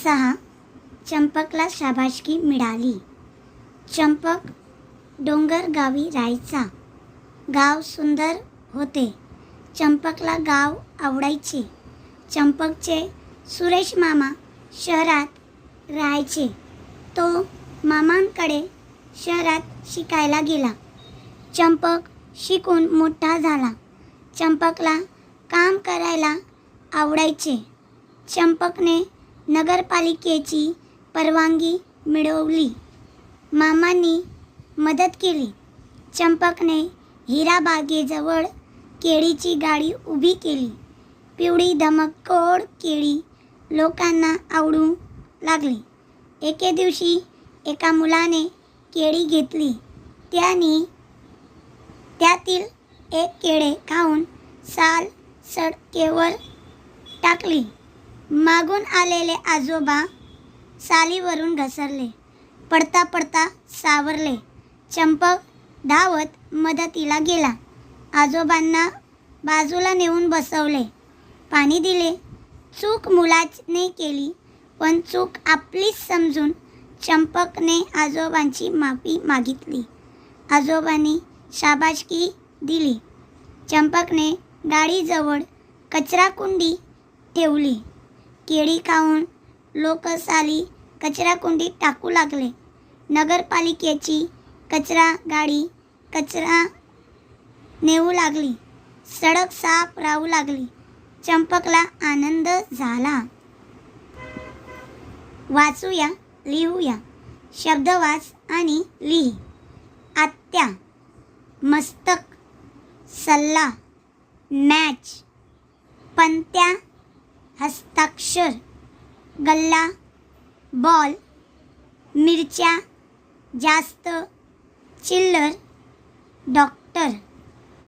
6. चंपकला शाबासकी मिळाली. चंपक डोंगर गावी राहायचा. गाव सुंदर होते. चंपकला गाव आवडायचे. चंपकचे सुरेश मामा शहरात राहायचे. तो मामांकडे शहरात शिकायला गेला. चंपक शिकून मोठा झाला. चंपकला काम करायला आवडायचे. चंपकने नगरपालिकेची परवानगी मिळवली. मामांनी मदत केली. चंपकने हिराबागेजवळ केळीची गाडी उभी केली. पिवळी धमकोड केळी लोकांना आवडू लागली. एके दिवशी एका मुलाने केळी घेतली. त्यातील एक केळे खाऊन साल सडकेवर टाकली. मागून आलेले आजोबा सालीवरून घसरले. पडता पडता सावरले. चंपक धावत मदतीला गेला. आजोबांना बाजूला नेऊन बसवले. पाणी दिले. चूक मुलाने केली, पण चूक आपलीच समजून चंपकने आजोबांची माफी मागितली. आजोबांनी शाबासकी दिली. चंपकने गाडीजवळ कचराकुंडी ठेवली. केळी खाऊन लोक साली कचराकुंडीत टाकू लागले. नगरपालिकेची कचरा गाडी कचरा नेऊ लागली. सडक साफ राहू लागली. चंपकला आनंद झाला. वाचूया, लिहूया. शब्द वाच आणि लिही. आत्या, मस्तक, सल्ला, मॅच, पंत्या, हस्ताक्षर, गल्ला, बॉल, मिरच्या, जास्त, चिल्लर, डॉक्टर.